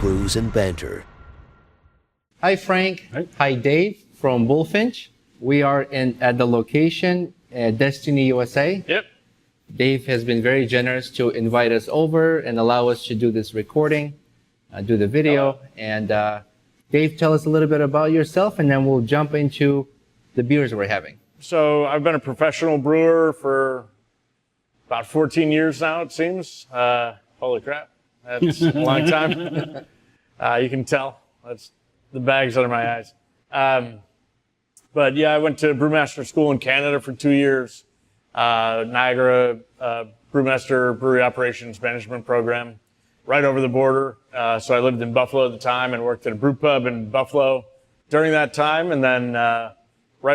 Brews and Banter. Hi, Frank. Hi, Dave from Bullfinch. We are at the location at Destiny, USA. Yep. Dave has been very generous to invite us over and allow us to do this recording, do the video. And Dave, tell us a little bit about yourself, and then we'll jump into the beers we're having. So I've been a professional brewer for about 14 years now, it seems. Holy crap. That's a long time. You can tell. That's the bags under my eyes. But yeah, I went to brewmaster school in Canada for 2 years. Niagara brewmaster brewery operations management program right over the border. So I lived in Buffalo at the time and worked at a brewpub in Buffalo during that time. And then right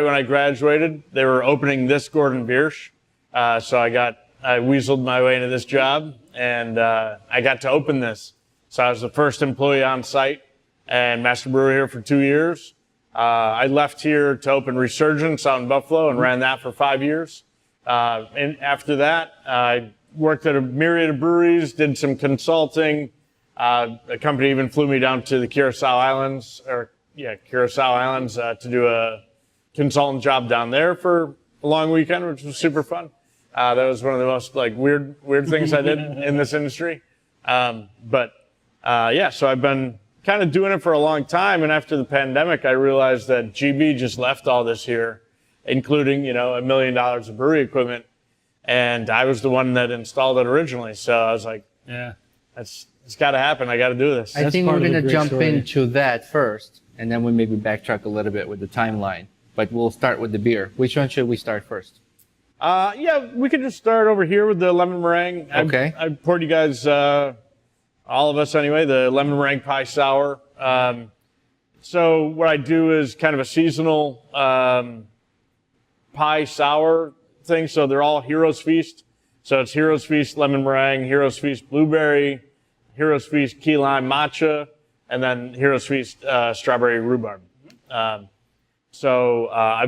when I graduated, they were opening this Gordon Biersch. So I weaseled my way into this job, and I got to open this. So I was the first employee on site and master brewer here for 2 years. I left here to open Resurgence out in Buffalo and ran that for 5 years. And after that, I worked at a myriad of breweries, did some consulting. A company even flew me down to the Curacao Islands to do a consultant job down there for a long weekend, which was super fun. That was one of the most weird things I did in this industry. So I've been kind of doing it for a long time. And after the pandemic, I realized that GB just left all this here, including, $1 million of brewery equipment. And I was the one that installed it originally. So I was like, yeah, it's got to happen. I got to do this. I think we're going to jump into that first, and then we'll maybe backtrack a little bit with the timeline. But we'll start with the beer. Which one should we start first? We could just start over here with the lemon meringue. Okay. I poured you guys, all of us anyway, the lemon meringue pie sour. So what I do is kind of a seasonal pie sour thing. So they're all Heroes Feast. So it's Heroes Feast lemon meringue, Heroes Feast blueberry, Heroes Feast key lime matcha, and then Heroes Feast strawberry rhubarb. I've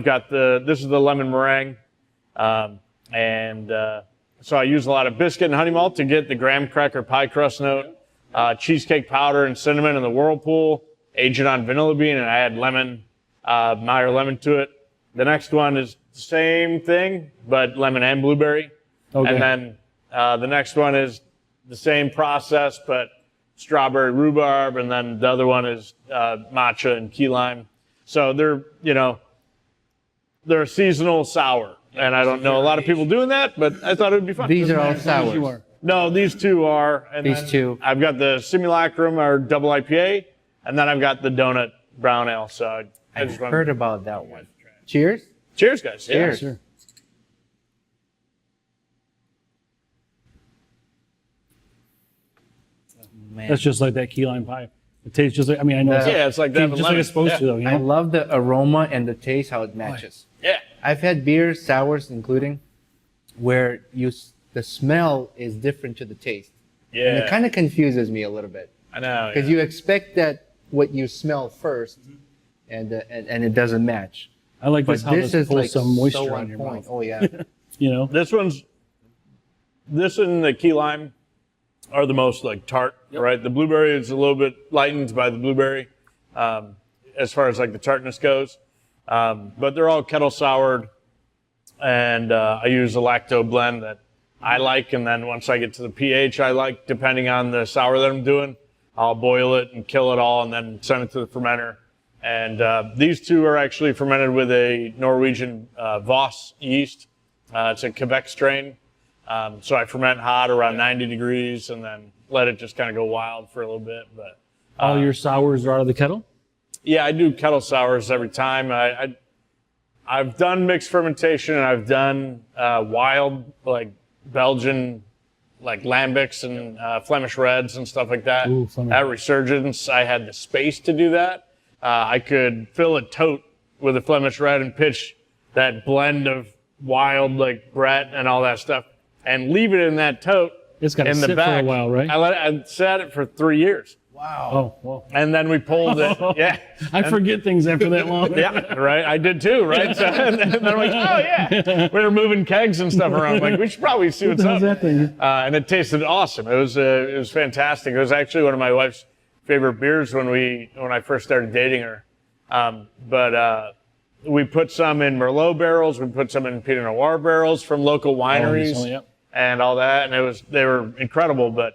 got this is the lemon meringue. So I use a lot of biscuit and honey malt to get the graham cracker pie crust note, cheesecake powder and cinnamon in the whirlpool, aged on vanilla bean, and I add lemon, Meyer lemon to it. The next one is the same thing, but lemon and blueberry. Okay. And then the next one is the same process, but strawberry rhubarb, and then the other one is matcha and key lime. So they're a seasonal sour. And I don't know a lot of people doing that, but I thought it would be fun. These are all sours. No, these two are. And these two. I've got the Simulacrum, or double IPA, and then I've got the Donut Brown Ale. So I just heard about that one. Cheers. Cheers, guys. Cheers. Yeah. Sure. Man. That's just like that key lime pie. It tastes just like, I know. It's like that. Just like it's supposed to, though. I love the aroma and the taste, how it matches. Yeah. I've had beers, sours including, where the smell is different to the taste. Yeah. And it kind of confuses me a little bit. I know. Because you expect that what you smell first, and it doesn't match. I like this. How this is pulls like some moisture so on your mouth. Oh yeah. This and the key lime are the most tart, right? The blueberry is a little bit lightened by the blueberry, as far as the tartness goes. But they're all kettle soured, and I use a lacto blend that I like, and then once I get to the pH I like, depending on the sour that I'm doing, I'll boil it and kill it all and then send it to the fermenter. And these two are actually fermented with a Norwegian Voss yeast. It's a Quebec strain. So I ferment hot around 90 degrees and then let it just kind of go wild for a little bit. But all your sours are out of the kettle? Yeah, I do kettle sours every time. I've done mixed fermentation, and I've done wild, Belgian, lambics and Flemish reds and stuff like that. Ooh, at Resurgence, I had the space to do that. I could fill a tote with a Flemish red and pitch that blend of wild, Brett and all that stuff, and leave it in that tote. It's got to sit for a while, right? I sat it for 3 years. Wow. Oh, well. And then we pulled it. Yeah. I forget things after that long. Yeah, right. I did too, right? So, and then I'm like, oh yeah. We were moving kegs and stuff around. We should probably see what's up. That thing? And it tasted awesome. It was fantastic. It was actually one of my wife's favorite beers when I first started dating her. But we put some in Merlot barrels, we put some in Pinot Noir barrels from local wineries and all that, and they were incredible. But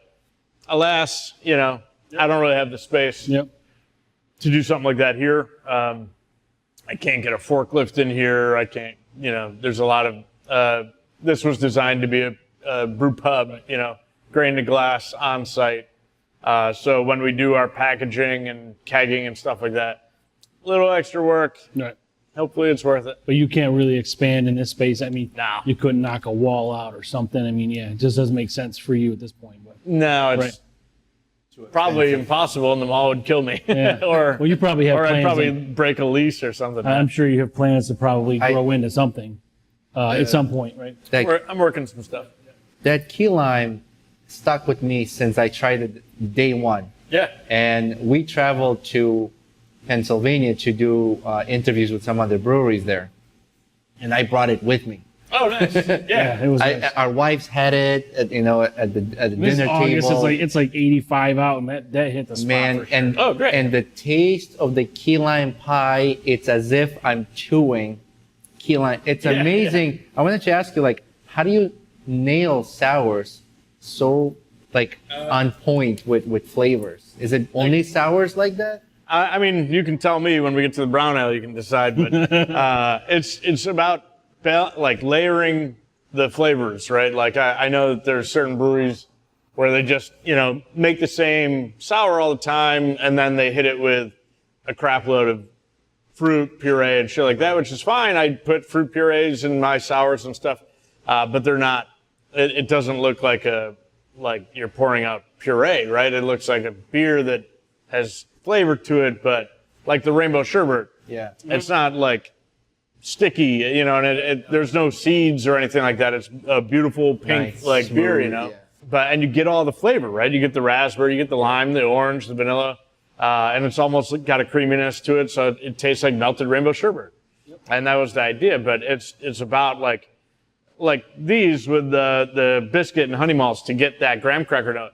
alas, you know, I don't really have the space to do something like that here. I can't get a forklift in here. I can't, you know, there's a lot of, this was designed to be a brew pub, you know, grain to glass on site. So when we do our packaging and kegging and stuff like that, a little extra work. Right. Hopefully it's worth it. But you can't really expand in this space. I mean, No. you couldn't knock a wall out or something. I mean, yeah, it just doesn't make sense for you at this point. But No, it's probably impossible, and the mall would kill me. Yeah. or well, you probably have or I'd plans. probably break a lease or something. I'm sure you have plans to probably grow into something at some point, right? I'm working some stuff. That key lime stuck with me since I tried it day one. Yeah. And we traveled to Pennsylvania to do interviews with some other breweries there. And I brought it with me. Oh, nice. Yeah. It was nice. Our wives had it, at the This dinner August, table. it's like 85 out, and that hit the spot. Man, for sure. and Oh, great. and the taste of the key lime pie, it's as if I'm chewing key lime. It's amazing. I wanted to ask you, like, how do you nail sours so like on point with flavors? Is it only sours like that? I mean, you can tell me when we get to the brown ale, you can decide, but it's about like layering the flavors, right? Like I know that there's certain breweries where they just, you know, make the same sour all the time, and then they hit it with a crap load of fruit puree and shit like that, which is fine. I put fruit purees in my sours and stuff, but they're not. It doesn't look like you're pouring out puree, right? It looks like a beer that has flavor to it, but like the rainbow sherbet, it's not like sticky, you know, and there's no seeds or anything like that. It's a beautiful pink like smooth, beer, you know. And you get all the flavor, right? You get the raspberry, you get the lime, the orange, the vanilla, and it's almost got a creaminess to it, so it tastes like melted rainbow sherbet. And that was the idea, but it's about like these with the biscuit and honey malts to get that graham cracker note.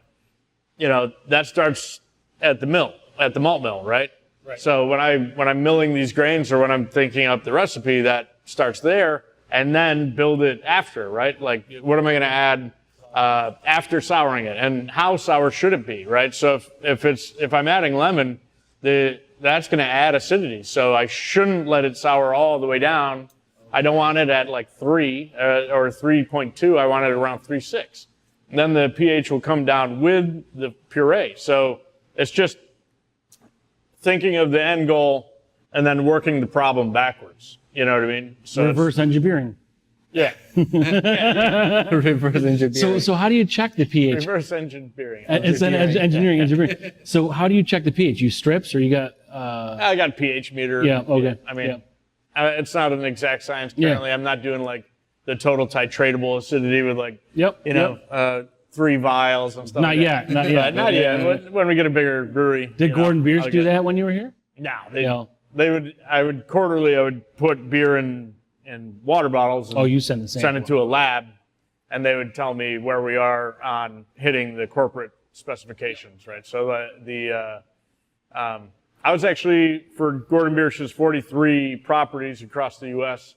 You know, that starts at the malt mill, right? So when I'm milling these grains, or when I'm thinking up the recipe, that starts there, and then build it after, right? Like, what am I going to add after souring it, and how sour should it be, right? So if I'm adding lemon, that's going to add acidity. So I shouldn't let it sour all the way down. I don't want it at like 3 or 3.2. I want it around 3.6. And then the pH will come down with the puree. So it's just thinking of the end goal and then working the problem backwards. You know what I mean? So reverse engineering. Yeah. Reverse engineering. So how do you check the pH? Reverse engineering. It's engineering. So how do you check the pH? You strips, or you got? I got a pH meter. Yeah. Okay. I mean, it's not an exact science currently. I'm not doing like the total titratable acidity with like, 3 vials and stuff. Not yet. Not yet. When we get a bigger brewery. Did Gordon Beers do that when you were here? No. They would. I would put beer in water bottles. And you send the same. Send it to a lab, and they would tell me where we are on hitting the corporate specifications, right? So I was actually, for Gordon Biersch's 43 properties across the U.S.,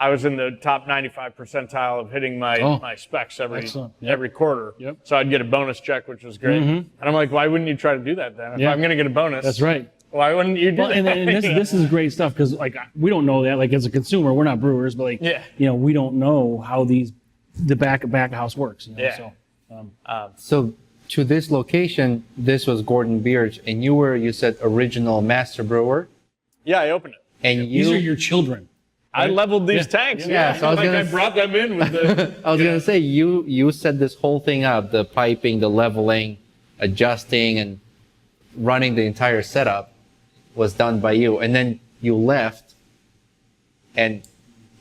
I was in the top 95 percentile of hitting my specs every quarter. Yep. So I'd get a bonus check, which was great. And I'm like, why wouldn't you try to do that then? If I'm going to get a bonus. That's right. Why wouldn't you do that? And this is great stuff, because like we don't know that, like as a consumer, we're not brewers, but like you know, we don't know how the back of house works. You know? So to this location, this was Gordon Biersch, and you said original master brewer. Yeah, I opened it. And these are your children. I leveled these tanks. Yeah, so I brought them in with the. I was gonna say you set this whole thing up, the piping, the leveling, adjusting, and running the entire setup was done by you, and then you left. And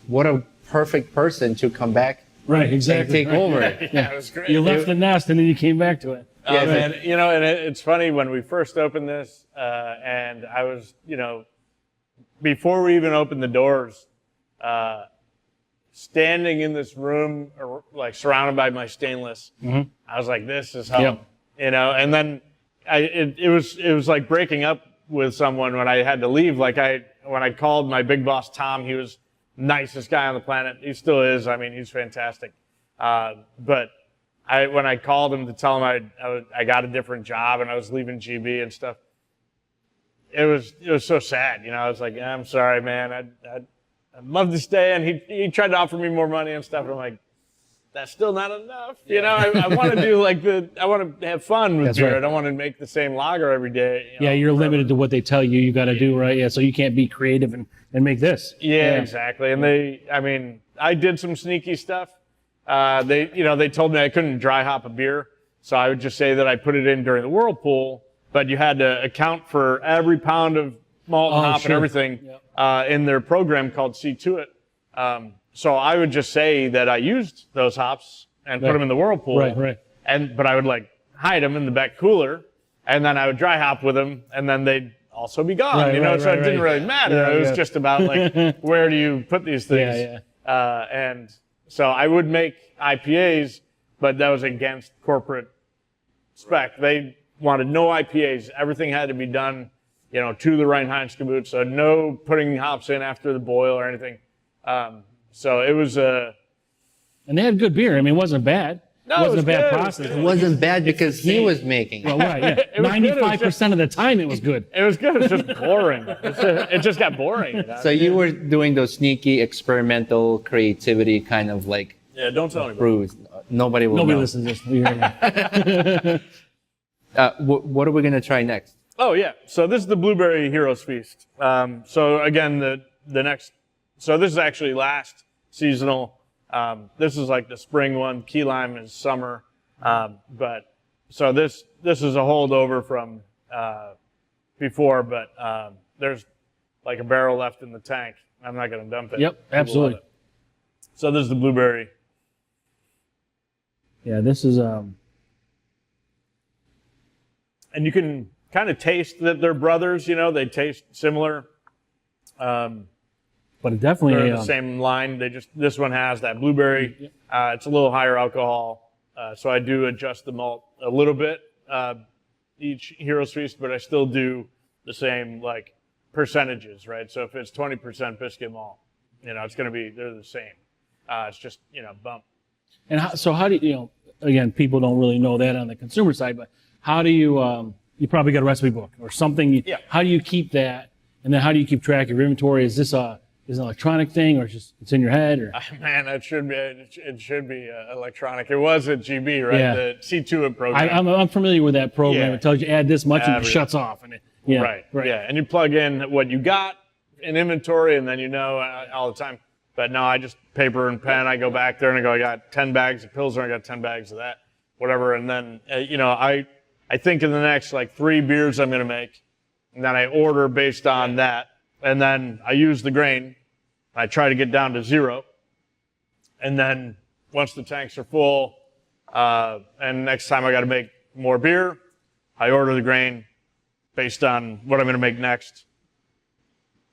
what a perfect person to come back, right? Exactly. And take over. Yeah, it was great. You left the nest and then you came back to it. Yeah, man. You know, and it's funny when we first opened this, and I was, you know, before we even opened the doors. Standing in this room, like surrounded by my stainless, I was like, "This is home," you know. And then it was like breaking up with someone when I had to leave. Like when I called my big boss, Tom, he was the nicest guy on the planet. He still is. I mean, he's fantastic. But when I called him to tell him I got a different job and I was leaving GB and stuff, it was so sad. You know, I was like, I'm sorry, man. I'd love to stay. And he tried to offer me more money and stuff. And I'm like, that's still not enough. You know, I want to do I want to have fun with beer. Right. I don't want to make the same lager every day. You know, you're limited to what they tell you got to do, right? Yeah, so you can't be creative and make this. Yeah, exactly. And I did some sneaky stuff. They told me I couldn't dry hop a beer. So I would just say that I put it in during the whirlpool, but you had to account for every pound of malt and hop and everything in their program called See To It. So I would just say that I used those hops and put them in the whirlpool. Right. But I would hide them in the back cooler, and then I would dry hop with them, and then they'd also be gone. So it didn't really matter. It was just about where do you put these things? And so I would make IPAs, but that was against corporate spec. They wanted no IPAs. Everything had to be done, to the Reinheitsgebot. So no putting hops in after the boil or anything. So it was and they had good beer. I mean, it wasn't bad. No, it wasn't a bad process. It wasn't bad because he was making it. Well, right, yeah. 95% of the time it was good. It was good. It was just boring. It just got boring. So you were doing those sneaky experimental creativity kind of don't tell anybody. brews. Nobody will know. Listens to this. What are we going to try next? Oh, yeah. So this is the Blueberry Heroes Feast. So again, the next, so this is actually last seasonal. This is like the spring one. Key lime is summer. But so this is a holdover from before, but there's like a barrel left in the tank. I'm not going to dump it. Yep, absolutely. So this is the blueberry. Yeah, this is and you can kind of taste that they're brothers. They taste similar. But it definitely they're the same line. This one has that blueberry. It's a little higher alcohol, so I do adjust the malt a little bit each Heroes Feast, but I still do the same percentages, right? So if it's 20% biscuit malt, it's going to be they're the same. It's just bump. And how do you again, people don't really know that on the consumer side, but how do you you probably got a recipe book or something? How do you keep that, and then how do you keep track of your inventory? Is this an electronic thing, or it's in your head? Or man, it should be electronic. It was at GB, right? Yeah. The C2 program. I'm familiar with that program. It tells you add this much and it shuts off. And right. Yeah, and you plug in what you got in inventory, and then all the time. But no, I just paper and pen. I go back there and I go, I got 10 bags of Pilsner, I got 10 bags of that, whatever. And then I think in the next 3 beers I'm going to make, and then I order based on that, and then I use the grain. I try to get down to 0. And then once the tanks are full, and next time I got to make more beer, I order the grain based on what I'm going to make next.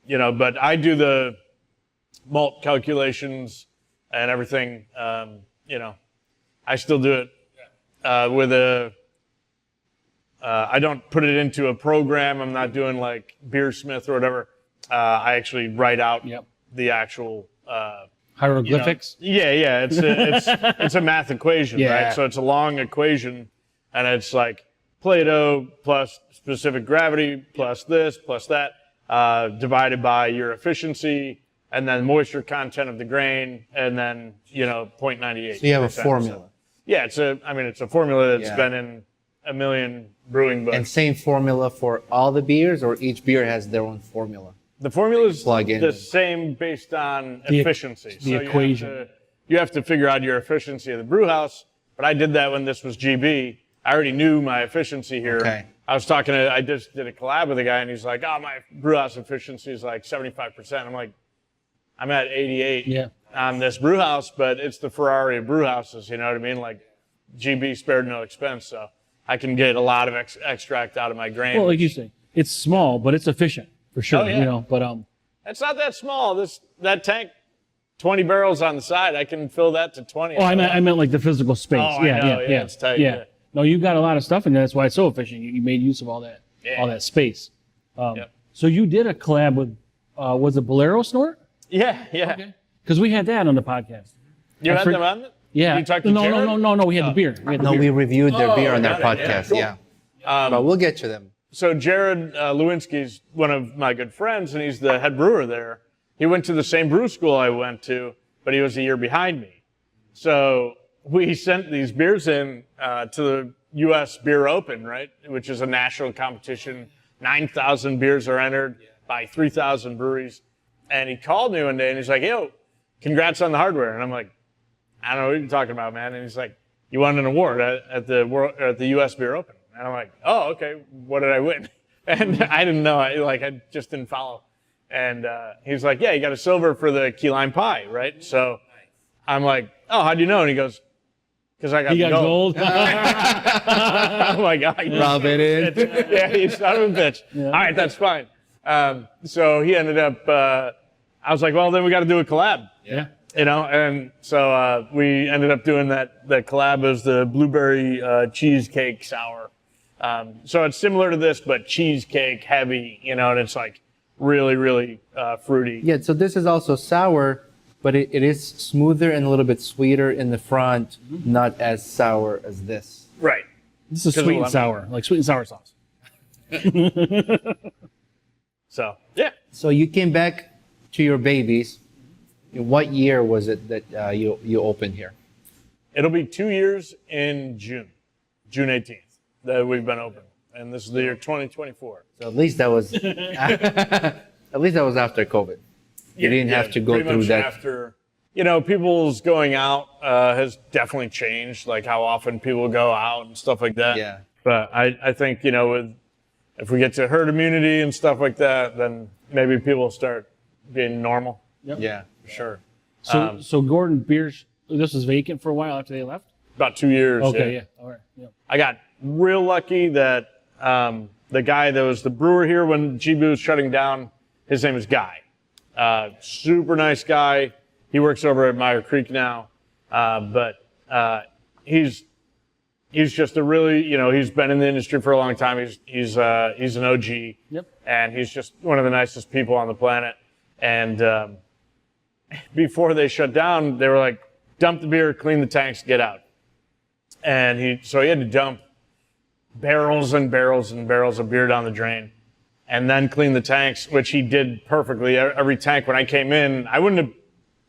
But I do the malt calculations and everything. I still do it with I don't put it into a program. I'm not doing Beersmith or whatever. I actually write out the actual hieroglyphics. It's a math equation, right? So it's a long equation, and it's Plato plus specific gravity plus this plus that divided by your efficiency, and then moisture content of the grain, and then 0.98. So you have a formula. Yeah, it's a formula that's been in a million brewing books. And same formula for all the beers, or each beer has their own formula? The formula is the same based on efficiency. The equation. You have to figure out your efficiency of the brew house, but I did that when this was GB. I already knew my efficiency here. Okay. I just did a collab with a guy, and he's like, my brew house efficiency is 75%. I'm like, I'm at 88 on this brew house, but it's the Ferrari of brew houses, you know what I mean? GB spared no expense, so I can get a lot of extract out of my grain. Well, like you say, it's small, but it's efficient for sure. Oh, yeah. But it's not that small. That tank, 20 barrels on the side, I can fill that to 20. I meant the physical space. Oh, I know. It's tight. Yeah. No, you got a lot of stuff, and that's why it's so efficient. You made use of all that space. Yep. So you did a collab with, was it Bolero Snort? Yeah. Because we had that on the podcast. You had them on it? Yeah. You talked to no, Jared? no. We had the beer. We reviewed their beer on their got it. podcast. Yeah, Yeah. But we'll get to them. So Jared Lewinsky's one of my good friends, and he's the head brewer there. He went to the same brew school I went to, but he was a year behind me. So we sent these beers in to the U.S. Beer Open, right, which is a national competition. 9,000 beers are entered by 3,000 breweries. And he called me one day, and he's like, yo, congrats on the hardware. And I'm like, I don't know what you're talking about, man. And he's like, you won an award at the U.S. Beer Open. And I'm like, oh, okay, what did I win? And I didn't know. I just didn't follow. And he's like, yeah, you got a silver for the key lime pie, right? So I'm like, oh, how'd you know? And he goes, because I got You got gold. Oh my God. Rub it in. Yeah, you son of a bitch. Yeah. All right, that's fine. So he ended up, I was like, well, then we got to do a collab. Yeah. And so we ended up doing that collab as the blueberry cheesecake sour. So it's similar to this, but cheesecake heavy, and it's like really, really fruity. Yeah, so this is also sour, but it is smoother and a little bit sweeter in the front, not as sour as this. Right. This is sweet and sour, like sweet and sour sauce. So, yeah. So you came back to your babies. What year was it that you opened here? It'll be 2 years in June 18th, that we've been open. And this is the year 2024. So at least that was after COVID. You didn't have to go pretty through much that. After, people's going out has definitely changed, like how often people go out and stuff like that. Yeah. But I think, if we get to herd immunity and stuff like that, then maybe people start being normal. Yep. Yeah, for sure. So Gordon Beers, this was vacant for a while after they left? About 2 years. Okay, yeah. All right. Yeah. I got real lucky that the guy that was the brewer here when GB was shutting down, his name is Guy. Super nice guy. He works over at Meyer Creek now. But he's just a really, he's been in the industry for a long time. He's an OG. Yep. And he's just one of the nicest people on the planet. And before they shut down, they were like, dump the beer, clean the tanks, get out. And so he had to dump barrels and barrels and barrels of beer down the drain and then clean the tanks, which he did perfectly. Every tank, when I came in, I wouldn't have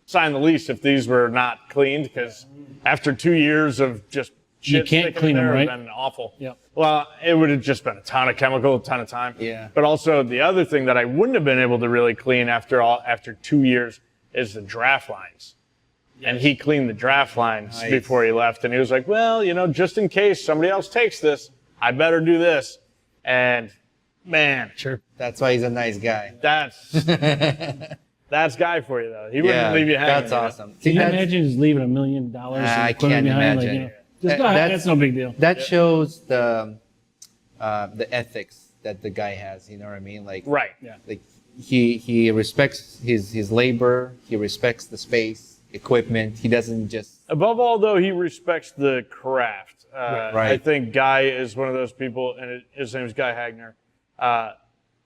signed the lease if these were not cleaned, because after 2 years of just shit You can't sticking clean there, them, it right? would have been awful. Yep. Well, it would have just been a ton of chemical, a ton of time. Yeah. But also the other thing that I wouldn't have been able to really clean after 2 years is the draft lines. And he cleaned the draft lines Nice. before he left. And he was like, well, just in case somebody else takes this, I better do this. And man, Sure. That's why he's a nice guy. that's Guy for you, though. He wouldn't leave you hanging. That's awesome. Can See, you that's- imagine just leaving $1 million? I and putting can't it behind, imagine. just go ahead. That's- That's no big deal. That shows the ethics that the guy has. You know what I mean? Like, Right. Yeah. like he respects his labor. He respects the space, equipment. He doesn't just. Above all, though, he respects the craft. Right. I think Guy is one of those people, and his name is Guy Hagner.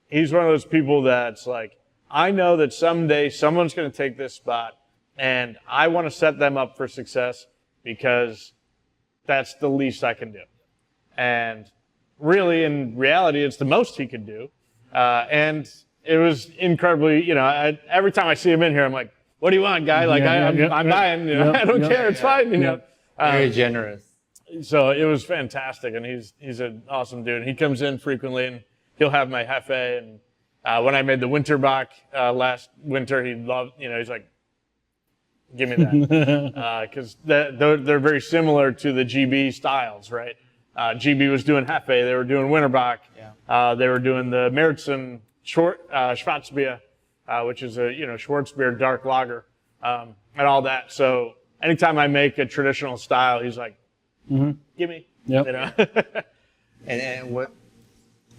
He's one of those people that's like, I know that someday someone's going to take this spot, and I want to set them up for success because that's the least I can do. And really, in reality, it's the most he could do. And it was incredibly, every time I see him in here, I'm like, what do you want, Guy? Like, I'm buying, I don't care, it's fine, Very generous. So it was fantastic, and he's an awesome dude. He comes in frequently, and he'll have my Hefe. And when I made the Winterbach last winter, he loved, he's like, give me that. Because they're very similar to the GB styles, right? GB was doing Hefe, they were doing Winterbach. Yeah. They were doing the Meritzen Schwarzbier, which is a, Schwarzbier dark lager, and all that. So anytime I make a traditional style, he's like, give me. Yep. And what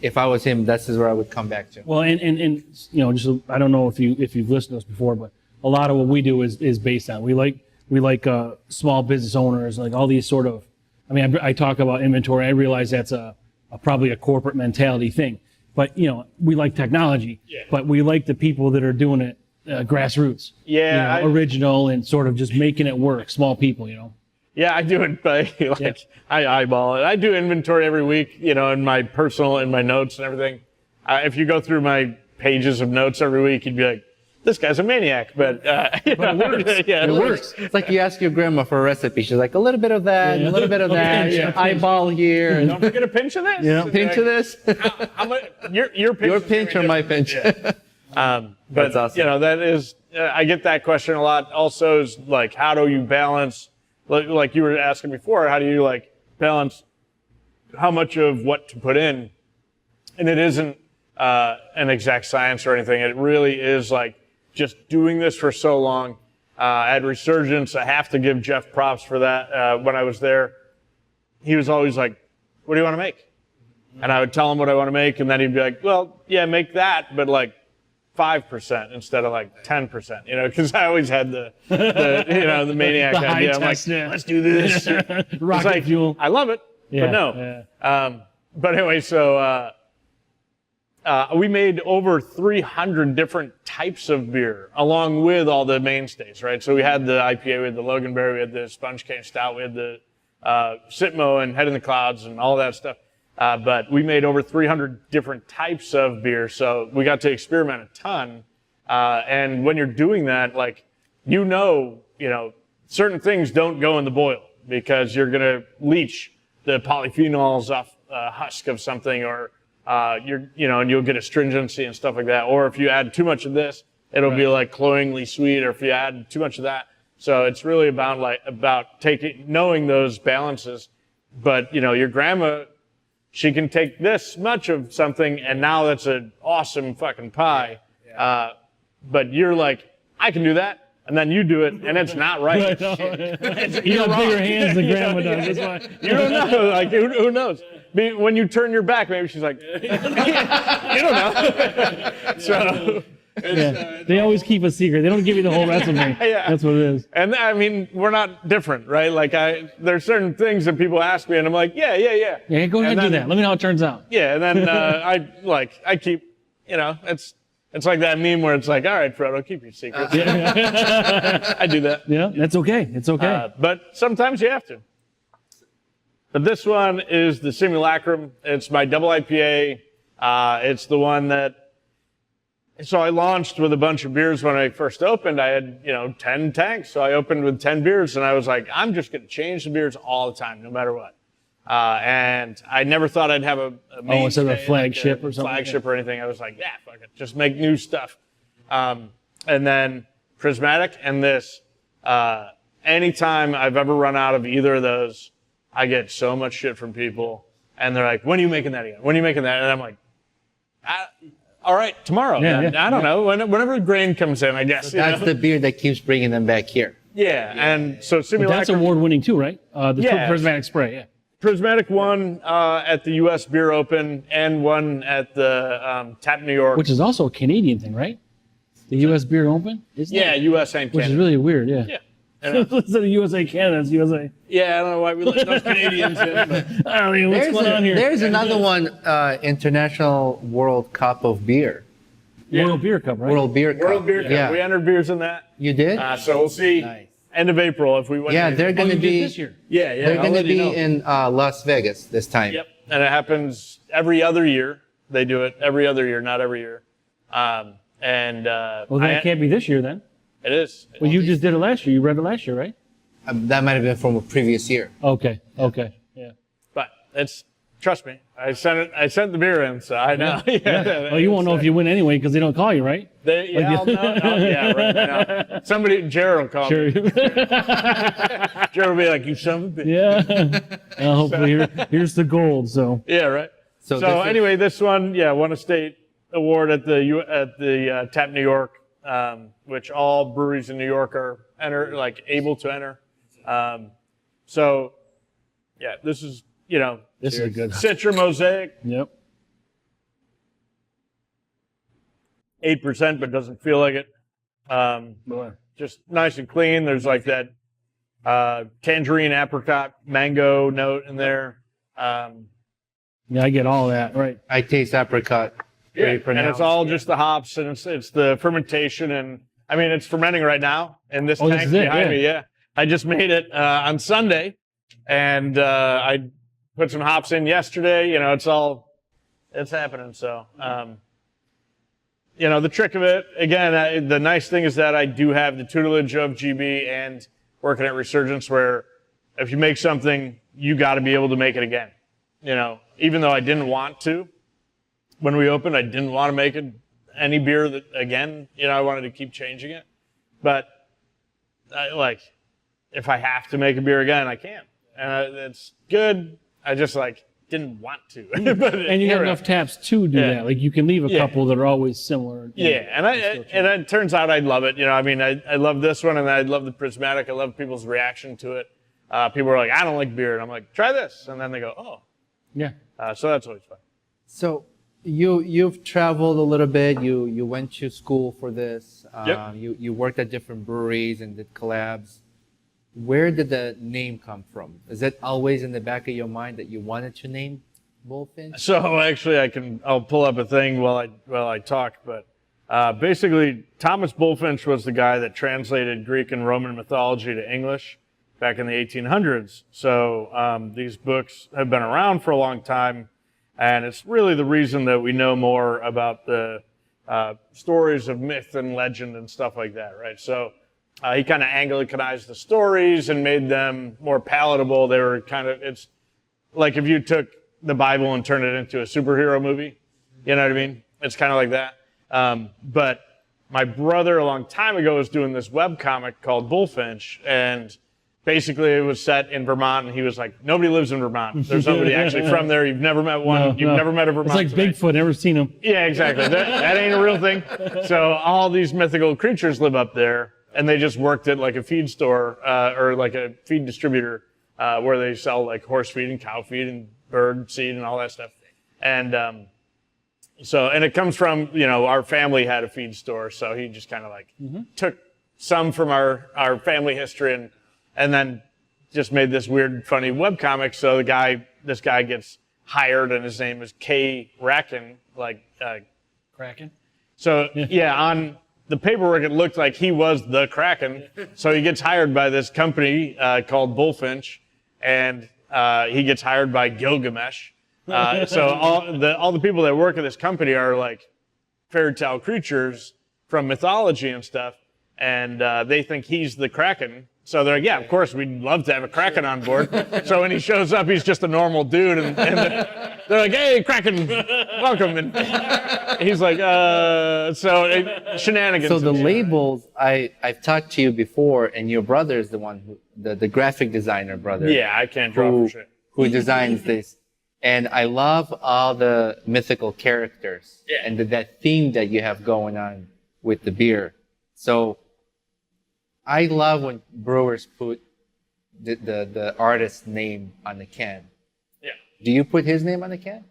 if I was him? This is where I would come back to. Well, and just I don't know if you've listened to us before, but a lot of what we do is based on we like small business owners, like all these sort of I mean, I talk about inventory. I realize that's probably a corporate mentality thing, but we like technology, but we like the people that are doing it grassroots. Yeah, original and sort of just making it work. Small people, Yeah, I do it by I eyeball it. I do inventory every week, in my notes and everything. If you go through my pages of notes every week, you'd be like, this guy's a maniac, but it works. Yeah, it works. It's like you ask your grandma for a recipe. She's like, a little bit of that, a little bit of that, eyeball here. Don't forget a pinch of this. Yeah, pinch of this. How much, your pinch, your pinch or my pinch. Yeah. But that's awesome. that is, I get that question a lot. Also, is like, how do you balance, like you were asking before, how do you balance how much of what to put in? And it isn't an exact science or anything. It really is just doing this for so long. At Resurgence, I have to give Jeff props for that. When I was there, he was always like, what do you want to make? And I would tell him what I want to make, and then he'd be like, well, yeah, make that, but 5% instead of 10%, because I always had the maniac the idea. I'm test, let's do this. Rocket fuel. I love it, but no. Yeah. But anyway, so we made over 300 different types of beer along with all the mainstays, right? So we had the IPA, we had the Loganberry, we had the Sponge Cane Stout, we had the Sitmo and Head in the Clouds and all that stuff. But we made over 300 different types of beer, so we got to experiment a ton. And when you're doing that, certain things don't go in the boil because you're going to leach the polyphenols off a husk of something, or and you'll get astringency and stuff like that. Or if you add too much of this, it'll be cloyingly sweet. Or if you add too much of that, so it's really about knowing those balances. But your grandma, she can take this much of something, and now that's an awesome fucking pie. But you're like, I can do that. And then you do it, and it's not right. You got bigger hands than grandma does. That's why. You don't know. Who knows? When you turn your back, maybe she's like, you don't know. So they always keep a secret. They don't give you the whole recipe. That's what it is. And I mean, we're not different, right? There's certain things that people ask me, and I'm like, yeah. Yeah, go ahead and do that. Let me know how it turns out. Yeah, and then I keep, it's like that meme where it's like, all right, Frodo, keep your secrets. I do that. Yeah, that's okay. It's okay. But sometimes you have to. But this one is the Simulacrum. It's my double IPA. It's the one that, so I launched with a bunch of beers when I first opened. I had, 10 tanks. So I opened with 10 beers, and I was like, I'm just going to change the beers all the time, no matter what. And I never thought I'd have a instead of a flagship or something. Flagship or anything. I was like, fuck it, just make new stuff. And then Prismatic and this. Anytime I've ever run out of either of those, I get so much shit from people, and they're like, when are you making that again? When are you making that? And I'm like, all right, tomorrow. I don't know. Whenever grain comes in, I guess. That's the beer that keeps bringing them back here. Yeah, and so Simulacrum. That's award-winning too, right? The Prismatic spray, yeah. Prismatic won at the U.S. Beer Open and won at the Tap New York. Which is also a Canadian thing, right? The U.S. Beer Open? Isn't it? U.S. and Canada. Which is really weird, yeah. Yeah. Instead of USA, Canada, it's USA. Yeah, I don't know why we let those Canadians in. But I don't know what's going on here. There's another one, International World Cup of Beer. World Beer Cup, right? World Beer Cup. World Beer Cup. Yeah. We entered beers in that. You did? So we'll see. Nice. End of April if we win. Yeah, they're going to be this year. Yeah. They're going to be in Las Vegas this time. Yep, and it happens every other year. They do it every other year, not every year. Well, then it can't be this year then. It is. Well, you just did it last year. You read it last year, right? That might have been from a previous year. Okay. Yeah. But trust me, I sent the beer in, so I know. Yeah. Well, you won't know if you win anyway because they don't call you, right? I'll know. Yeah, right. I know. Somebody, Jared will call me. Jared will be like, you son of a bitch. Yeah. Hopefully here's the gold, so. Yeah, right. So anyway, this one, won a state award at the Tap New York, which all breweries in New York are able to enter. This is, this is a good Citra Mosaic. Yep. 8%, but doesn't feel like it. Just nice and clean. There's that tangerine, apricot, mango note in there. Yeah, I get all that, right. I taste apricot. Yeah, Very and pronounced. it's all just the hops, and it's the fermentation, and I mean it's fermenting right now in this Oh, this tank is it, behind yeah. me. Yeah, I just made it on Sunday, and I put some hops in yesterday. You know, it's happening. So, you know, the trick of it again. The nice thing is that I do have the tutelage of GB and working at Resurgence, where if you make something, you got to be able to make it again. You know, even though I didn't want to. When we opened, I didn't want to make any beer that again. You know, I wanted to keep changing it. But if I have to make a beer again, I can. And it's good. I just didn't want to. But And you got enough taps to do that. Like you can leave a couple that are always similar. Yeah, and it turns out I love it. You know, I mean, I love this one, and I love the prismatic. I love people's reaction to it. People are like, I don't like beer, and I'm like, try this, and then they go, oh. Yeah. So that's always fun. So you've traveled a little bit. You went to school for this. Yep. You worked at different breweries and did collabs. Where did the name come from? Is it always in the back of your mind that you wanted to name Bullfinch? So actually, I'll pull up a thing while I talk. But basically, Thomas Bullfinch was the guy that translated Greek and Roman mythology to English back in the 1800s. So these books have been around for a long time, and it's really the reason that we know more about the stories of myth and legend and stuff like that, right? So he kind of Anglicanized the stories and made them more palatable. They were it's like if you took the Bible and turned it into a superhero movie, you know what I mean? It's kind of like that. But my brother a long time ago was doing this webcomic called Bullfinch, and basically it was set in Vermont, and he was like, nobody lives in Vermont. There's nobody actually from there. You've never met one. You've never met a Vermont. It's like Bigfoot, never seen him. Yeah, exactly. That ain't a real thing. So all these mythical creatures live up there, and they just worked at like a feed store or like a feed distributor where they sell like horse feed and cow feed and bird seed and all that stuff. And and it comes from, you know, our family had a feed store, so he just kind of took some from our family history and then just made this weird, funny webcomic. So this guy gets hired, and his name is K. Racken, Kraken? So yeah, on the paperwork, it looked like he was the Kraken. So he gets hired by this company called Bullfinch, and he gets hired by Gilgamesh. So all the people that work at this company are like fairy tale creatures from mythology and stuff, and they think he's the Kraken. So they're like, yeah, of course, we'd love to have a Kraken on board. So when he shows up, he's just a normal dude, and they're like, hey, Kraken, welcome. And he's like, shenanigans. So the labels, I've talked to you before, and your brother is the one the graphic designer brother. Yeah, I can't draw for shit. Who designs this. And I love all the mythical characters and that theme that you have going on with the beer. So I love when brewers put the artist's name on the can. Yeah. Do you put his name on the can?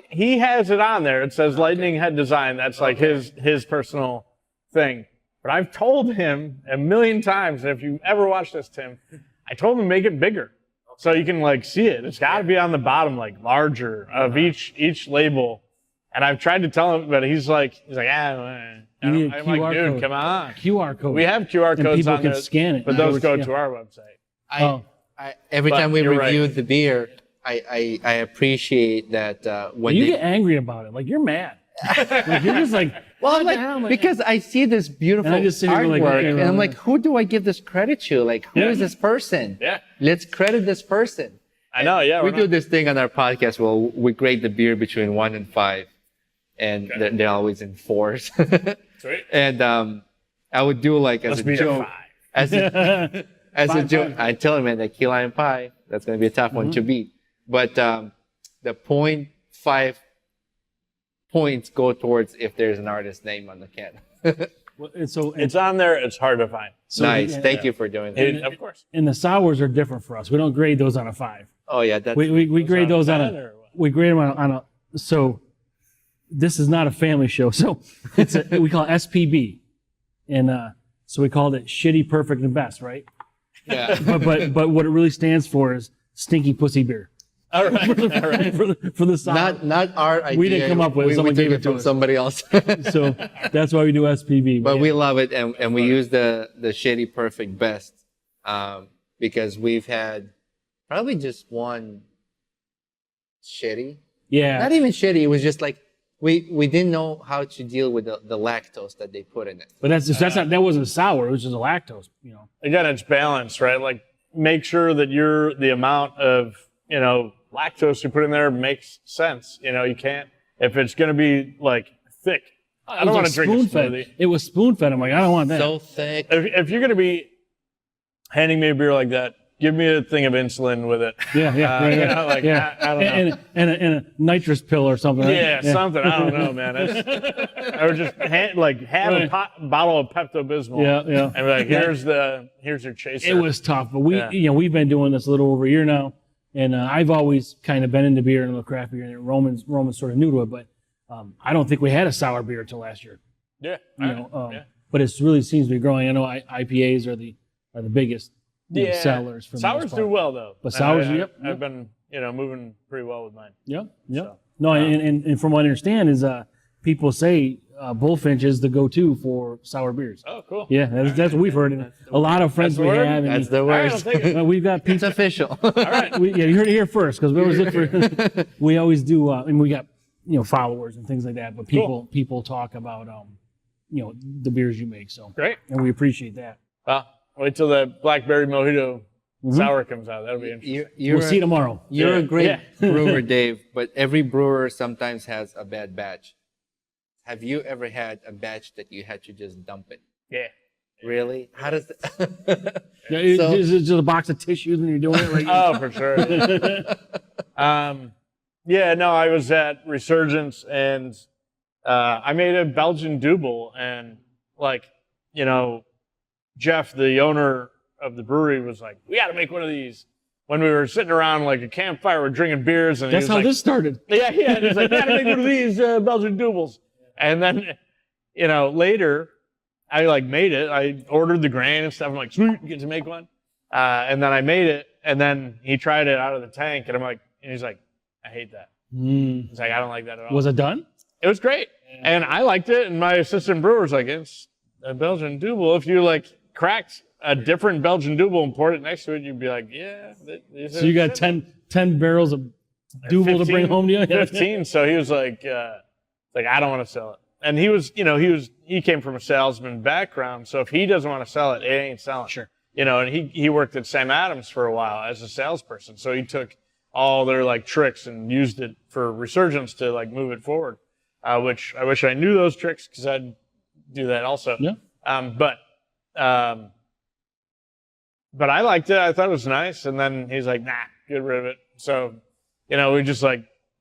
He has it on there. It says Lightning Head Design. That's like his personal thing. But I've told him a million times, and if you ever watch this, Tim, I told him to make it bigger. So you can see it. It's got to be on the bottom, larger of each label. And I've tried to tell him, but he's like, I'm like, dude, code. come on. QR code. We have QR codes and people on can there, scan it. but those go to our website. Every time we you're review right. the beer, I appreciate that when you they, get angry about it. Like, you're mad. Like, you're just like, well, what I'm the like, hell? because I see this beautiful And I just sit here artwork, like, okay, and I'm like, who do I give this credit to? Like, who is this person? Yeah. Let's credit this person. I know, yeah. We do this thing on our podcast where we grade the beer between 1 and 5, and they're always in 4s. Sweet. And I would do as a joke, as a joke. I tell him, man, that key lime pie, that's going to be a tough one to beat. But the 0.5 points go towards if there's an artist name on the can. It's on there. It's hard to find. So, nice. Thank you for doing that. Of course. And the sours are different for us. We don't grade those on a 5. Oh yeah, that's We grade those on 10 or what? we grade them on a. So this is not a family show. So we call it SPB, and so we called it shitty, perfect, and best, right? Yeah. but what it really stands for is stinky pussy beer. All right. All right. for the sour. Not our idea. We didn't come up with it. We Someone took gave it it to from us. somebody else. So that's why we do SPB. But yeah. we love it, and we use the shitty perfect best because we've had probably just one shitty. Yeah. Not even shitty. It was just like we didn't know how to deal with the lactose that they put in it. But that wasn't sour. It was just a lactose. Again, it's balance, right? Like, make sure that the amount of, lactose you put in there makes sense. You can't, if it's going to be like thick. I don't want to drink a smoothie. It was spoon fed. I'm like, I don't want that. So thick. If you're going to be handing me a beer like that, give me a thing of insulin with it. Yeah. I don't know. And a nitrous pill or something. Right? Yeah, something. I don't know, man. Or just have a bottle of Pepto-Bismol. Yeah. And be like, here's your chaser. It was tough, but we've been doing this a little over a year now, and I've always kind of been into beer and a little craft beer, and Roman's sort of new to it, but I don't think we had a sour beer until last year. Yeah. But it really seems to be growing. I know IPAs are the biggest sellers for the most sours part. do well though. But sours, I've been moving pretty well with mine. Yep. So, No, and from what I understand is people say Bullfinch is the go-to for sour beers. Oh, cool. Yeah, that's what we've heard. And a lot of friends That's the we word? have. And That's the worst. we've got It's pizza. official. All right. You heard it here first because we always look for. We always do, and we got followers and things like that. But people talk about the beers you make. So Great. and we appreciate that. Well, wait till the blackberry mojito sour comes out. That'll be interesting. We'll see you tomorrow. You're a great Yeah. brewer, Dave, but every brewer sometimes has a bad batch. Have you ever had a batch that you had to just dump it? Yeah. Really? How does that? Yeah, So- is it just a box of tissues when you're doing it? Like, Oh, for sure. I was at Resurgence and I made a Belgian double and Jeff, the owner of the brewery, was like, we got to make one of these. When we were sitting around like a campfire, we're drinking beers. And that's how this started. Yeah. And he's like, we got to make one of these Belgian doubles. And then, later, I made it. I ordered the grain and stuff. I'm like, sweet, get to make one. And then I made it. And then he tried it out of the tank. And he's like, I hate that. He's like, I don't like that at all. Was it done? It was great. And I liked it. And my assistant brewer's like, it's a Belgian double. If you cracked a different Belgian double and poured it next to it, you'd be like, yeah. So you got 10 barrels of double to bring home to you? 15. So he was like, I don't want to sell it. And he was, he came from a salesman background. So if he doesn't want to sell it, it ain't selling. Sure. And he worked at Sam Adams for a while as a salesperson. So he took all their tricks and used it for Resurgence to move it forward. Which I wish I knew those tricks because I'd do that also. Yeah. But I liked it. I thought it was nice. And then he's like, nah, get rid of it. So, we just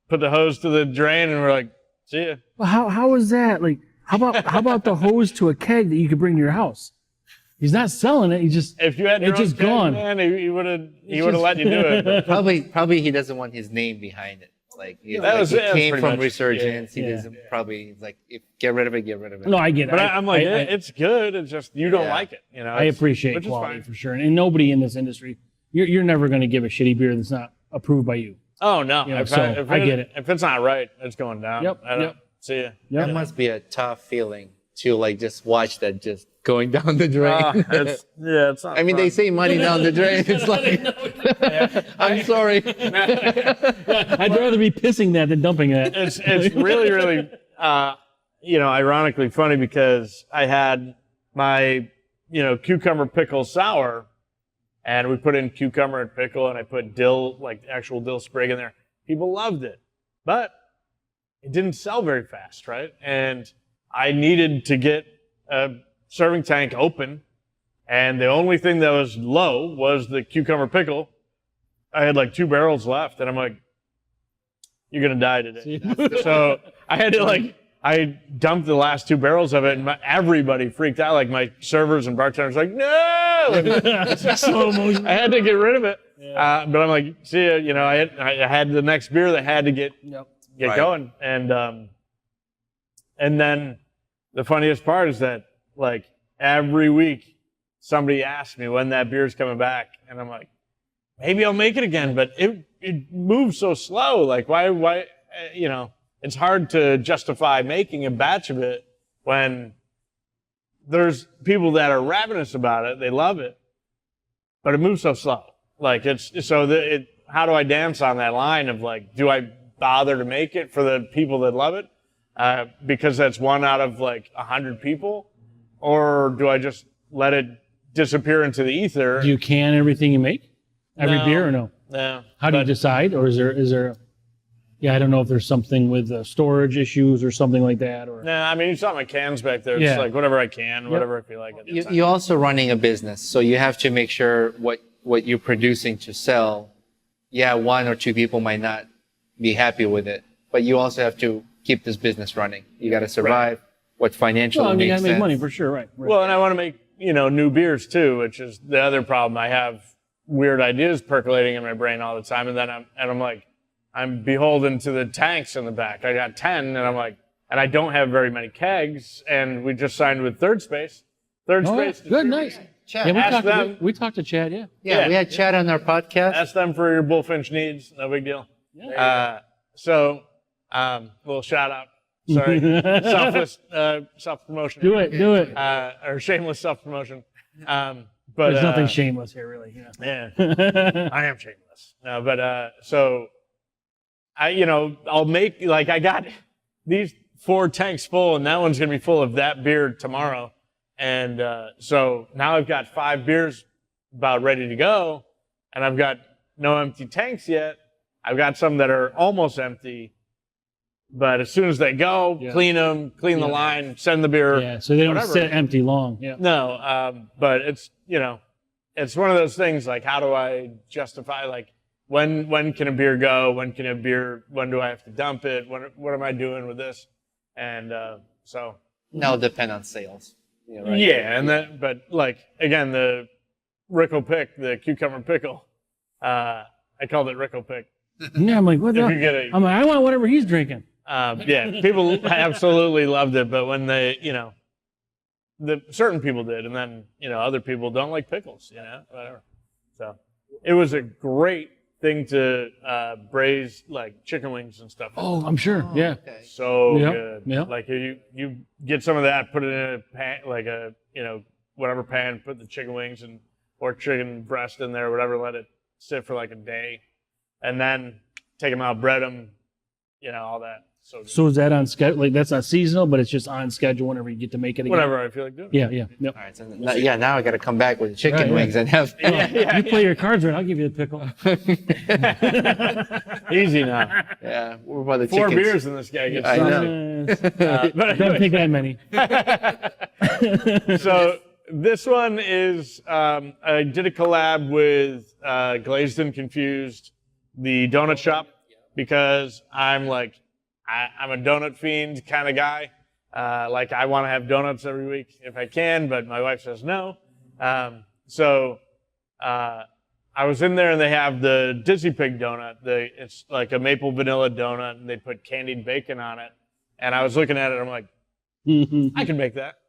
put the hose to the drain and we're like, see ya. Well, how is that? How about the hose to a keg that you could bring to your house? He's not selling it. He just If you had your it's own just keg, gone. man, he would have let you do it. But Probably he doesn't want his name behind it. That came pretty from much- Resurgence. yeah. He doesn't probably get rid of it. Get rid of it. No, I get it. But I'm like, I- it's good. It's just you don't Yeah. like it. I appreciate which is quality fine. for sure, and nobody in this industry, you're never going to give a shitty beer that's not approved by you. Oh no, I get it. If it's not right, it's going down. Yep, I don't yep. see ya. That must be a tough feeling to just watch that just going down the drain. It's not. I mean, they say money down the drain. It's I'm sorry. I'd rather be pissing that than dumping that. It's really, really, ironically funny because I had my, cucumber pickle sour, and we put in cucumber and pickle, and I put dill, actual dill sprig in there. People loved it, but it didn't sell very fast, right? And I needed to get a serving tank open, and the only thing that was low was the cucumber pickle. I had 2 barrels left, and I'm like, you're going to die today. So I had to I dumped the last 2 barrels of it, and everybody freaked out. My servers and bartenders no! Slow motion. I had to get rid of it. But I'm like, see ya, I had the next beer that had to get Right. going. And then the funniest part is that every week somebody asked me when that beer's coming back, and I'm like, maybe I'll make it again, but it moves so slow. Like why, it's hard to justify making a batch of it when there's people that are ravenous about it. They love it, but it moves so slow. Like how do I dance on that line of like, do I bother to make it for the people that love it? Because that's one out of like 100 people, or do I just let it disappear into the ether? Do you can everything you make? Every beer or no? No. How do you decide? Or is there, yeah, I don't know if there's something with storage issues or something like that. Or No, I mean, you saw my cans back there. It's Yeah. like whatever I can, whatever I feel like. You're also running a business, so you have to make sure what you're producing to sell. Yeah, one or two people might not be happy with it, but you also have to keep this business running. You got to survive. What financially well, I mean, you makes gotta make sense. money for sure, right? Well, and I want to make, new beers too, which is the other problem. I have weird ideas percolating in my brain all the time, and then I'm like, I'm beholden to the tanks in the back. I got 10, and I'm like, and I don't have very many kegs, and we just signed with Third Space. Third Oh, yeah. Space. Good, nice. Chad, Yeah, Ask them. we talked to Chad, yeah. we had Chad on our podcast. Ask them for your Bullfinch needs. No big deal. Little shout out. Sorry. Selfless self-promotion. Do it. Or shameless self-promotion. But There's nothing shameless here, really. Yeah. Yeah. I am shameless. No, but so I'll make, like, I got these 4 tanks full, and that one's going to be full of that beer tomorrow. And so now I've got 5 beers about ready to go, and I've got no empty tanks yet. I've got some that are almost empty, but as soon as they go, clean them, clean the line, send the beer. Yeah, so they don't whatever. sit empty long. Yeah. No, but it's, it's one of those things, like, how do I justify, like, when can a beer go? When do I have to dump it? What am I doing with this? And so. That'll depend on sales. Right? Yeah, and then, but like, again, the Rickle Pick, the cucumber pickle, I called it Rickle Pick. Yeah, I'm like, what the If you get it. I'm like, I want whatever he's drinking. Yeah, people absolutely loved it, but when they, certain people did, and then, other people don't like pickles, whatever. So it was a great thing to braise, like, chicken wings and stuff. Oh, I'm sure. Yeah. Okay. So Yep, good. yep. Like, you get some of that, put it in a pan, like a, whatever pan, put the chicken wings or chicken breast in there, whatever, let it sit for like a day, and then take them out, bread them, all that. So good. So is that on schedule? Like, that's not seasonal, but it's just on schedule whenever you get to make it again? Whenever I feel like doing it. Yeah. Yep. All right. So now I got to come back with chicken Right, wings and have. You play your cards right, I'll give you the pickle. Easy now. Yeah, we're by the 4 chickens. beers in this guy gets I started. know. But Don't anyway, take that many. so this one is, I did a collab with Glazed and Confused, the donut shop, because I'm like, I'm a donut fiend kind of guy. Like, I want to have donuts every week if I can, but my wife says no. So I was in there, and they have the Dizzy Pig donut. It's like a maple vanilla donut, and they put candied bacon on it. And I was looking at it, I'm like, I can make that.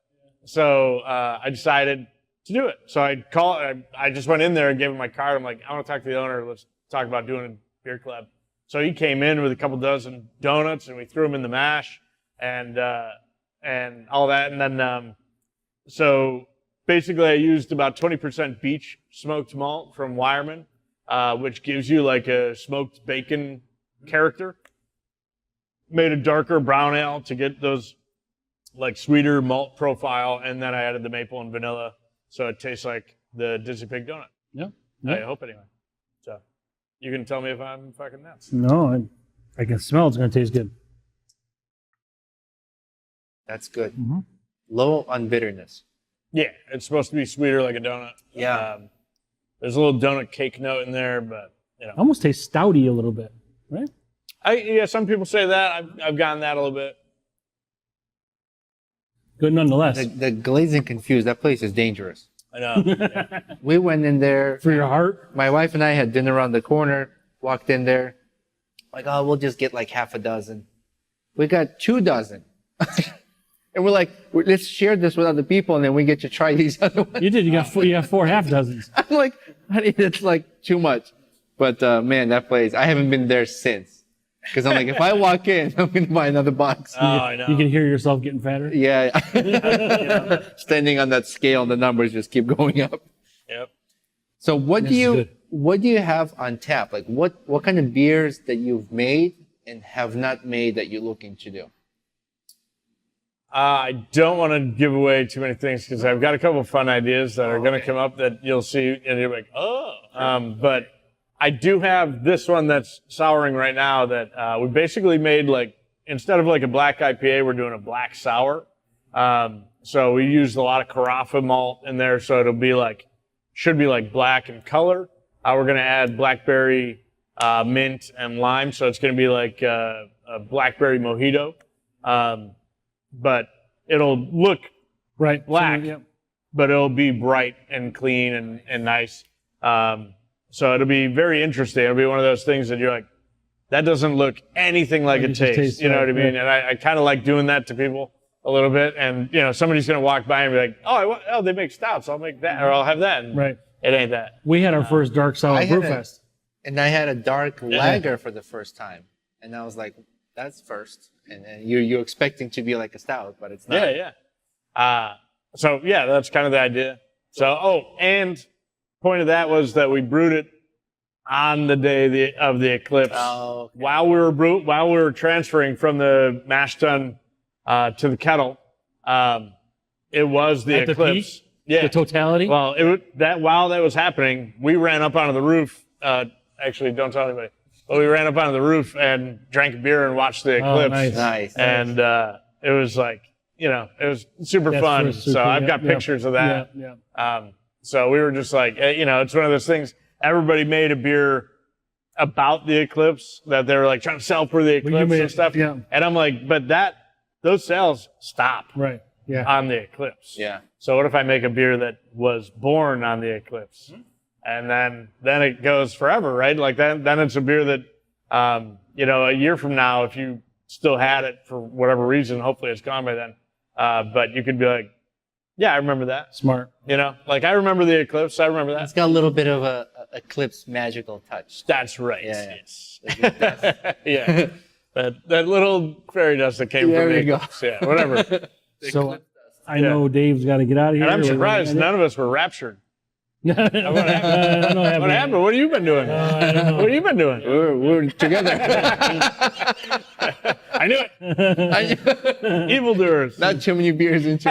So I decided to do it. So I just went in there and gave him my card. I'm like, I want to talk to the owner. Let's talk about doing a beer club. So he came in with a couple dozen donuts, and we threw them in the mash and all that. And then so basically I used about 20% beech smoked malt from Wireman, which gives you like a smoked bacon character. Made a darker brown ale to get those like sweeter malt profile, and then I added the maple and vanilla, so it tastes like the Dizzy Pig donut. Yeah. I hope anyway. So you can tell me if I'm fucking nuts. No, I can smell it's going to taste good. That's good. Mm-hmm. Low on bitterness. Yeah, it's supposed to be sweeter like a donut. Yeah. There's a little donut cake note in there, but Almost tastes stouty a little bit, right? Some people say that. I've gotten that a little bit. Good nonetheless. The Glazed and Confused, that place is dangerous. I know. Yeah. We went in there. For your heart? My wife and I had dinner around the corner, walked in there. Like, oh, we'll just get like half a dozen. We got 2 dozen. And we're like, let's share this with other people, and then we get to try these other ones. You did. You got four half dozens. I'm like, honey, it's like too much. But man, that place, I haven't been there since. Because I'm like, if I walk in, I'm going to buy another box. Oh, I know. You can hear yourself getting fatter. Yeah. Standing on that scale, the numbers just keep going up. Yep. So what This is good. do you have on tap? Like what kind of beers that you've made and have not made that you're looking to do? I don't want to give away too many things because I've got a couple of fun ideas that are going to come up that you'll see and you're like, oh. But I do have this one that's souring right now that we basically made like, instead of like a black IPA, we're doing a black sour. So we used a lot of Carafa malt in there, so it'll be like, should be like black in color. We're going to add blackberry, mint, and lime, so it's going to be like a blackberry mojito. But it'll look Right. black, Yep. but it'll be bright and clean and nice. So it'll be very interesting. It'll be one of those things that you're like, that doesn't look anything like it tastes. You know what I mean? right. And I kind of like doing that to people a little bit. And, you know, somebody's going to walk by and be like, oh, they make stouts. I'll make that, or I'll have that. And Right. it ain't that. We had our first dark sour I had brewfest. And I had a dark lager for the first time. And I was like, that's first. And then you're expecting to be like a stout, but it's not. Yeah. So yeah, that's kind of the idea. So, and point of that was that we brewed it on the day of the eclipse. Oh, okay. While we were transferring from the mash tun to the kettle, it was the At the eclipse. peak? Yeah. The totality. Well, while that was happening, we ran up onto the roof. Actually, don't tell anybody. But we ran up onto the roof and drank a beer and watched the eclipse. Nice. And it was like, you know, it was super That's fun. super, So I've yeah, got yeah. pictures of that. Yeah. So we were just like, you know, it's one of those things. Everybody made a beer about the eclipse that they were like trying to sell for the Well, you eclipse made and stuff. yeah. And I'm like, but those sales stop Right. Yeah. on the eclipse. Yeah. So what if I make a beer that was born on the eclipse? And then it goes forever, right? Like then it's a beer that, you know, a year from now, if you still had it for whatever reason, hopefully it's gone by then. But you could be like, yeah, I remember that. Smart. You know, like I remember the eclipse. I remember It's that. got a little bit of a eclipse magical touch. That's right. Yeah. Yes. Yeah. That little fairy dust that came There from the we go. eclipse. Yeah, whatever. So I know Dave's got to get out of here. And I'm surprised none of us were raptured. What happened? What happened? What have you been doing? I don't know. What have you been doing? We're together. I knew it. Evildoers. Not too many beers into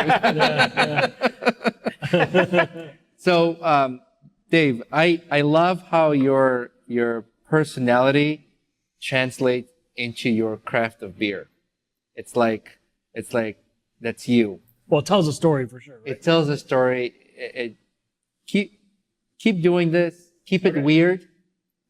it. So, Dave, I love how your personality translates into your craft of beer. It's like that's you. Well, it tells a story for sure. Right? It tells a story. Keep doing this. Keep it weird.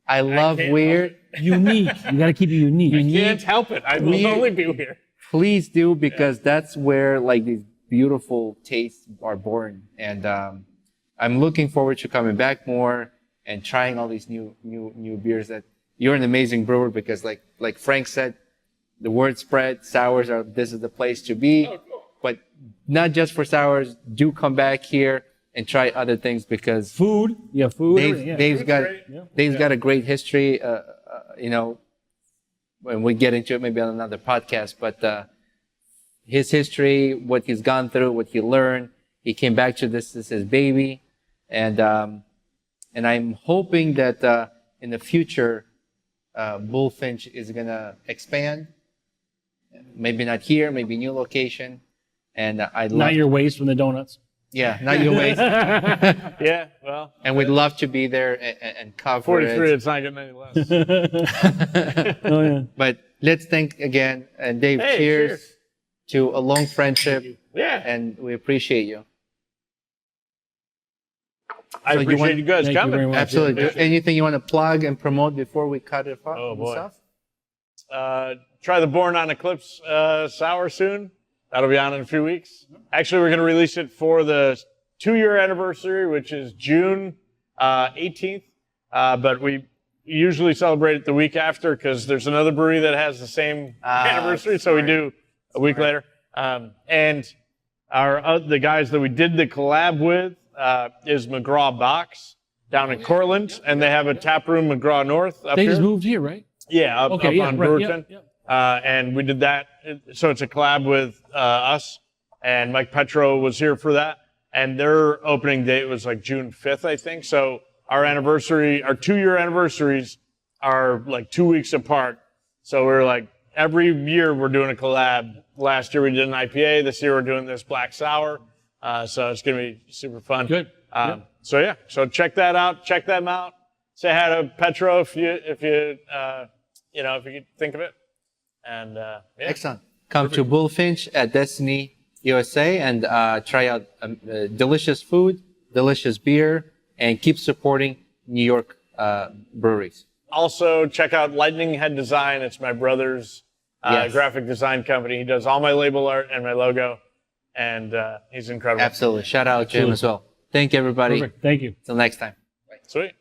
I love can't weird. Unique. You got to keep it unique. Can't help it. I will only be weird. Please do, because that's where like these beautiful tastes are born. And I'm looking forward to coming back more and trying all these new beers. That you're an amazing brewer, because like Frank said, the word spread, sours this is the place to be. Oh, cool. But not just for sours. Do come back here and try other things, because Food. Yeah, food. Dave's got great. Dave's got a great history. You know, when we get into it maybe on another podcast, but his history, what he's gone through, what he learned, he came back to this is his baby, and I'm hoping that in the future, Bullfinch is gonna expand. Maybe not here, maybe new location, and I'd love Not your waste from the donuts. yeah, not your waste. Yeah, well. And we'd love to be there and cover 43, it. it's not getting any less. Oh yeah. But let's thank again, and Dave, Hey, cheers to a long friendship, Yeah. and we appreciate you. I So you appreciate want- you guys Thank you coming. very much. Absolutely. Anything you want to plug and promote before we cut it off? Oh, and boy. stuff? Try the Born on Eclipse sour soon. That'll be on in a few weeks. Actually, we're going to release it for the 2-year anniversary, which is June 18th. But we usually celebrate it the week after, because there's another brewery that has the same anniversary, so we do a week later. And the guys that we did the collab with is McGraw Box down in Cortland, and they have a tap room McGraw North up They here. just moved here, right? Yeah, up on right, Brewerton. yep. And we did that. So it's a collab with us, and Mike Petro was here for that. And their opening date was like June 5th, I think. So our 2-year anniversaries are like 2 weeks apart. So we're like, every year we're doing a collab. Last year we did an IPA. This year we're doing this black sour. So it's going to be super fun. Good. So check that out. Check them out. Say hi to Petro if you think of it. And Excellent. Come to Bullfinch at Destiny USA and try out delicious food, delicious beer, and keep supporting New York breweries. Also, check out Lightning Head Design. It's my brother's graphic design company. He does all my label art and my logo, and he's incredible. Absolutely. Shout out to him as well. Thank you, everybody. Perfect. Thank you. Till next time. Sweet.